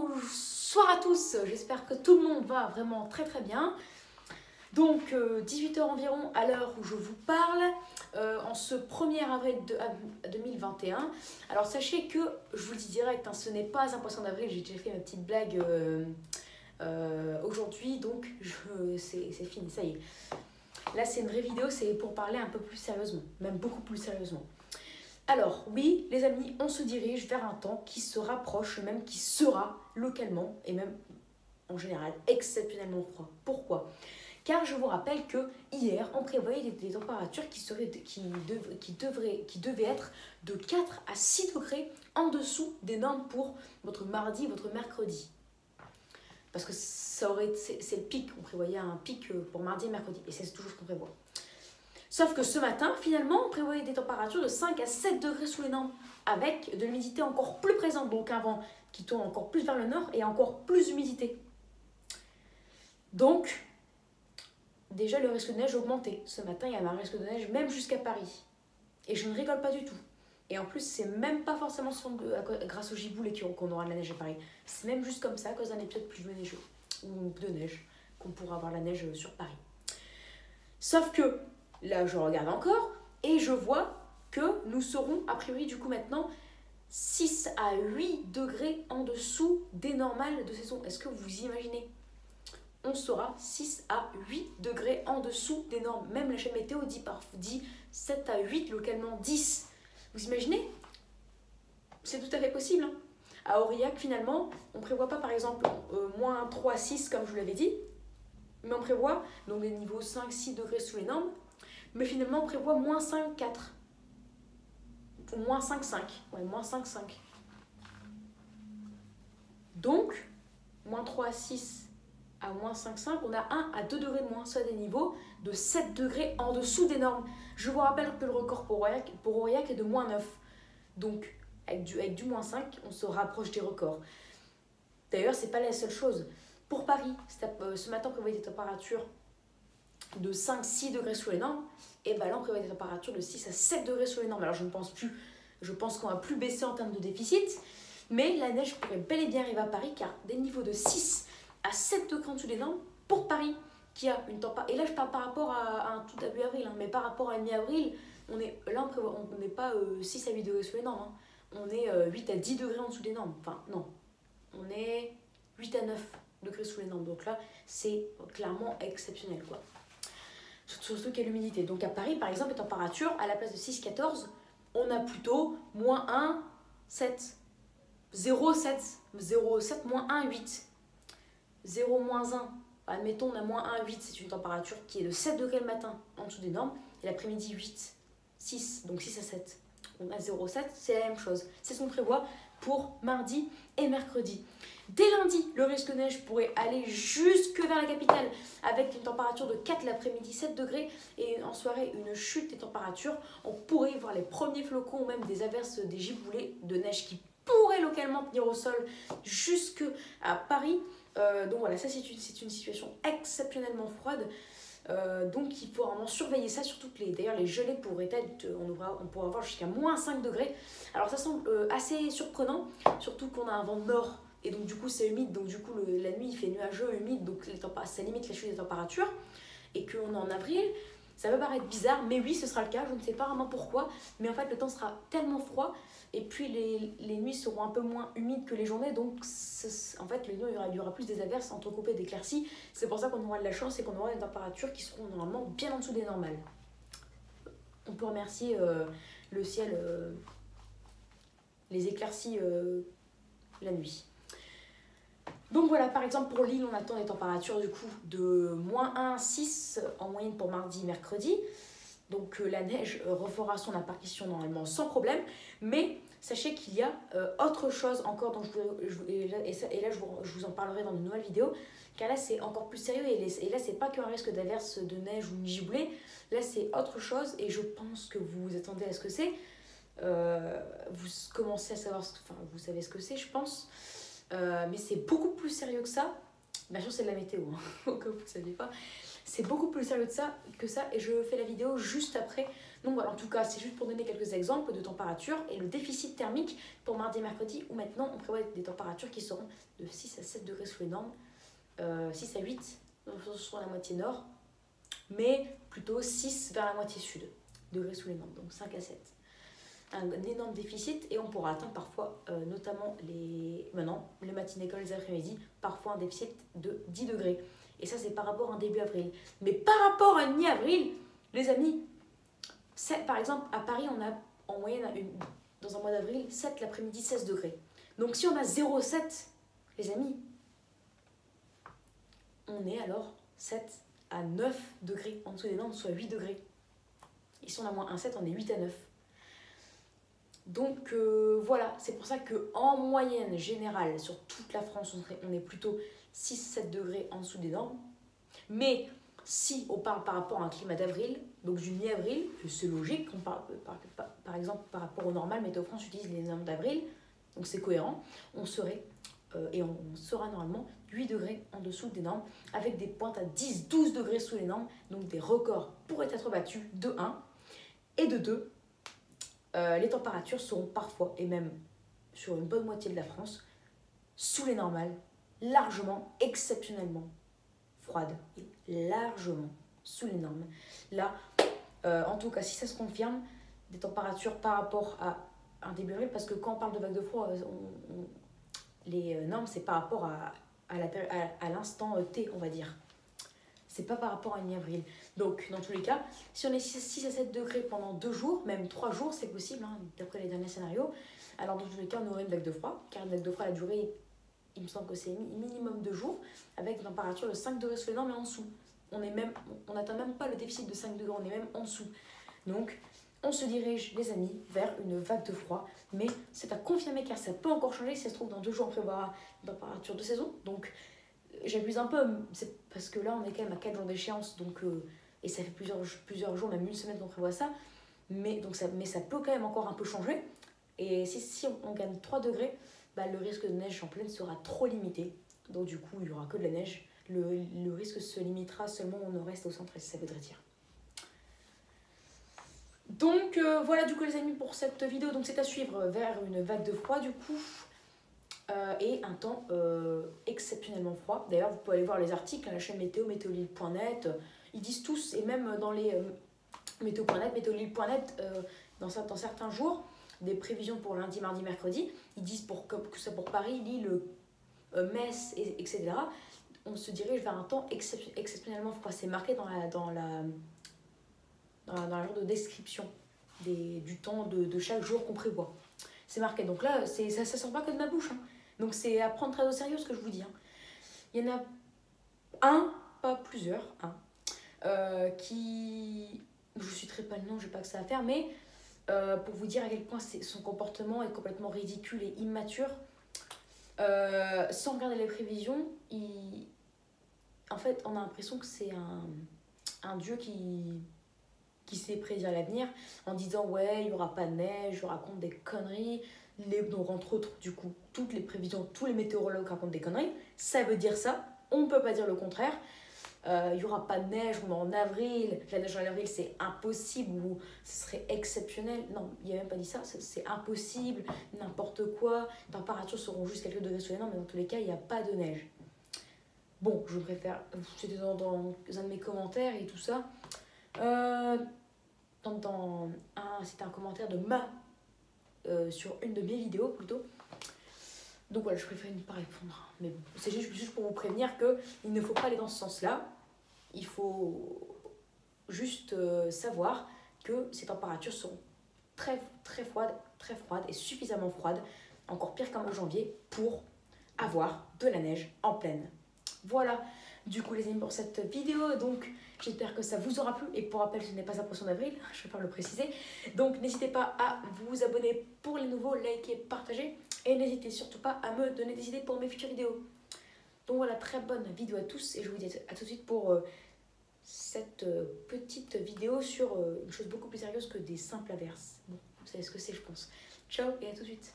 Bonsoir à tous, j'espère que tout le monde va vraiment très très bien. Donc 18 h environ à l'heure où je vous parle, en ce 1er avril 2021. Alors sachez que, je vous le dis direct, hein, ce n'est pas un poisson d'avril, j'ai déjà fait ma petite blague aujourd'hui, donc c'est fini, ça y est. Là c'est une vraie vidéo, c'est pour parler un peu plus sérieusement, même beaucoup plus sérieusement. Alors oui, les amis, on se dirige vers un temps qui se rapproche, même qui sera localement, et même en général, exceptionnellement froid. Pourquoi ? Car je vous rappelle que hier, on prévoyait des températures qui devaient être de 4 à 6 degrés en dessous des normes pour votre mardi, votre mercredi. Parce que c'est le pic, on prévoyait un pic pour mardi et mercredi, et c'est toujours ce qu'on prévoit. Sauf que ce matin, finalement, on prévoyait des températures de 5 à 7 degrés sous les normes, avec de l'humidité encore plus présente, donc un vent qui tourne encore plus vers le nord et encore plus d'humidité. Donc, déjà le risque de neige augmentait. Ce matin, il y avait un risque de neige même jusqu'à Paris. Et je ne rigole pas du tout. Et en plus, c'est même pas forcément grâce au giboulée qu'on aura de la neige à Paris. C'est même juste comme ça, à cause d'un épisode pluvieux neigeux, ou de neige, qu'on pourra avoir la neige sur Paris. Sauf que, là, je regarde encore, et je vois que nous serons, a priori, du coup, maintenant, 6 à 8 degrés en dessous des normales de saison. Est-ce que vous imaginez ? On sera 6 à 8 degrés en dessous des normes. Même la chaîne météo dit 7 à 8, localement 10. Vous imaginez ? C'est tout à fait possible. Hein. À Aurillac, finalement, on ne prévoit pas, par exemple, moins 3 à 6, comme je vous l'avais dit, mais on prévoit donc des niveaux 5-6 degrés sous les normes, mais finalement, on prévoit moins 5-4. Ou moins 5-5. Ouais, moins 5-5. Donc, moins 3 à 6 à moins 5,5, on a 1 à 2 degrés de moins, soit des niveaux de 7 degrés en dessous des normes. Je vous rappelle que le record pour Aurillac est de moins 9. Donc, avec du moins 5, on se rapproche des records. D'ailleurs, ce n'est pas la seule chose. Pour Paris, ce matin, on prévoyait des températures de 5-6 degrés sous les normes. Et bien là, on prévoit des températures de 6 à 7 degrés sous les normes. Alors, je pense qu'on va plus baisser en termes de déficit. Mais la neige pourrait bel et bien arriver à Paris, car des niveaux de 6 à 7 degrés en dessous des normes pour Paris, qui a une température. Et là, je parle par rapport à un tout début avril, hein, mais par rapport à mi-avril, on n'est pas 6 à 8 degrés sous les normes. Hein. On est 8 à 10 degrés en dessous des normes. Enfin, non. On est 8 à 9 degrés sous les normes. Donc là, c'est clairement exceptionnel, quoi. Surtout qu'il y a l'humidité. Donc à Paris, par exemple, les températures, à la place de 6-14, on a plutôt moins 1, 7. 0, 7. 0, 7, moins 1, 8. 0, moins 1, admettons on a moins 1, 8, c'est une température qui est de 7 degrés le matin en dessous des normes, et l'après-midi 8, 6, donc 6 à 7. On a 0, 7, c'est la même chose. C'est ce qu'on prévoit pour mardi et mercredi. Dès lundi, le risque de neige pourrait aller jusque vers la capitale avec une température de 4 l'après-midi, 7 degrés, et en soirée une chute des températures. On pourrait voir les premiers flocons ou même des averses, des giboulées de neige qui pourraient localement tenir au sol jusque à Paris. Donc voilà, ça c'est une situation exceptionnellement froide. Donc il faut vraiment surveiller ça, surtout que d'ailleurs les gelées pourraient être, on pourra avoir jusqu'à moins 5 degrés. Alors ça semble assez surprenant, surtout qu'on a un vent nord et donc du coup c'est humide, donc du coup la nuit il fait nuageux, humide, donc ça limite la chute des températures. Et qu'on est en avril, ça va paraître bizarre, mais oui ce sera le cas, je ne sais pas vraiment pourquoi, mais en fait le temps sera tellement froid. Et puis les nuits seront un peu moins humides que les journées, donc en fait les nuits il y aura plus des averses entrecoupées d'éclaircies. C'est pour ça qu'on aura de la chance et qu'on aura des températures qui seront normalement bien en dessous des normales. On peut remercier le ciel, les éclaircies la nuit. Donc voilà, par exemple pour Lille on attend des températures du coup de moins 1 à 6 en moyenne pour mardi et mercredi. Donc la neige refera son apparition normalement sans problème, mais sachez qu'il y a autre chose encore dont et là je vous en parlerai dans une nouvelle vidéo, car là c'est encore plus sérieux et là c'est pas qu'un risque d'averse de neige ou de giboulée, là c'est autre chose et je pense que vous vous attendez à ce que c'est. Vous commencez à savoir, vous savez ce que c'est je pense, mais c'est beaucoup plus sérieux que ça. Bien sûr c'est de la météo, hein, au cas où vous ne saviez pas. c'est beaucoup plus sérieux que ça et je fais la vidéo juste après. Donc voilà, en tout cas, c'est juste pour donner quelques exemples de température et le déficit thermique pour mardi et mercredi où maintenant on prévoit des températures qui seront de 6 à 7 degrés sous les normes, 6 à 8 sur la moitié nord, mais plutôt 6 vers la moitié sud degrés sous les normes, donc 5 à 7. Un énorme déficit et on pourra atteindre parfois, notamment les matinées comme les après-midi, parfois un déficit de 10 degrés. Et ça, c'est par rapport à un début avril. Mais par rapport à mi-avril, les amis, par exemple, à Paris, on a en moyenne, dans un mois d'avril, 7 l'après-midi, 16 degrés. Donc si on a 0,7, les amis, on est alors 7 à 9 degrés en dessous des normes, soit 8 degrés. Et si on a moins 1,7, on est 8 à 9. Donc voilà, c'est pour ça qu'en moyenne générale, sur toute la France, on est plutôt 6-7 degrés en dessous des normes. Mais si on parle par rapport à un climat d'avril, donc du mi-avril, c'est logique, on parle, par exemple par rapport au normal, Météo France utilise les normes d'avril, donc c'est cohérent, on serait, et on sera normalement 8 degrés en dessous des normes, avec des pointes à 10-12 degrés sous les normes, donc des records pourraient être battus de 1, et de 2, les températures seront parfois, et même sur une bonne moitié de la France, sous les normales, largement, exceptionnellement froides, et largement sous les normes. Là, en tout cas, si ça se confirme, des températures par rapport à un début avril, parce que quand on parle de vague de froid, les normes, c'est par rapport à l'instant T, on va dire. C'est pas par rapport à mi-avril. Donc, dans tous les cas, si on est 6 à 7 degrés pendant 2 jours, même 3 jours, c'est possible, hein, d'après les derniers scénarios, alors dans tous les cas, on aurait une vague de froid, car une vague de froid, la durée, il me semble que c'est minimum 2 jours, avec une température de 5 degrés sous les normes et en dessous. On n'atteint même pas le déficit de 5 degrés, on est même en dessous. Donc, on se dirige, les amis, vers une vague de froid, mais c'est à confirmer car ça peut encore changer. Si ça se trouve, dans 2 jours, on prévoira une température de saison. Donc, j'abuse un peu, c'est parce que là, on est quand même à 4 jours d'échéance, donc, et ça fait plusieurs jours, même une semaine qu'on prévoit ça. Mais ça peut quand même encore un peu changer. Et si on gagne 3 degrés, bah, le risque de neige en pleine sera trop limité. Donc, du coup, il n'y aura que de la neige. Le risque se limitera seulement au nord-est, au centre-est, ça voudrait dire. Donc voilà du coup les amis pour cette vidéo, donc c'est à suivre vers une vague de froid du coup et un temps exceptionnellement froid. D'ailleurs vous pouvez aller voir les articles à la chaîne météo, météolille.net, ils disent tous, et même dans les météo.net, météolille.net, dans certains jours, des prévisions pour lundi, mardi, mercredi, ils disent que ça pour Paris, Lille, Metz, etc. On se dirige vers un temps exceptionnellement froid, c'est marqué dans la genre de description du temps de chaque jour qu'on prévoit. C'est marqué. Donc là, ça ne sort pas que de ma bouche. Hein. Donc c'est à prendre très au sérieux ce que je vous dis. Hein. Il y en a un, pas plusieurs, qui... Je ne citerai pas le nom, je n'ai pas que ça à faire, mais pour vous dire à quel point son comportement est complètement ridicule et immature, sans regarder les prévisions, en fait, on a l'impression que c'est un dieu qui sait prédire l'avenir en disant ouais, il n'y aura pas de neige, je raconte des conneries, donc entre autres du coup toutes les prévisions, tous les météorologues racontent des conneries, ça veut dire ça, on ne peut pas dire le contraire. Il n'y aura pas de neige, on est en avril, la neige en avril c'est impossible ou ce serait exceptionnel, non, il n'y a même pas dit ça, c'est impossible, n'importe quoi, les températures seront juste quelques degrés sous les normes, mais dans tous les cas il n'y a pas de neige. Bon, je préfère, c'était dans un de mes commentaires et tout ça, c'était un commentaire de sur une de mes vidéos plutôt. Donc voilà, je préfère ne pas répondre. Mais bon, c'est juste pour vous prévenir qu'il ne faut pas aller dans ce sens-là. Il faut juste savoir que ces températures seront très froides et suffisamment froides, encore pire qu'en janvier, pour avoir de la neige en pleine. Voilà, du coup les amis pour cette vidéo, donc j'espère que ça vous aura plu, et pour rappel ce n'est pas un poisson d'avril, je vais pas le préciser, donc n'hésitez pas à vous abonner pour les nouveaux, liker, partager, et n'hésitez surtout pas à me donner des idées pour mes futures vidéos. Donc voilà, très bonne vidéo à tous, et je vous dis à tout de suite pour cette petite vidéo sur une chose beaucoup plus sérieuse que des simples averses. Bon, vous savez ce que c'est je pense. Ciao et à tout de suite.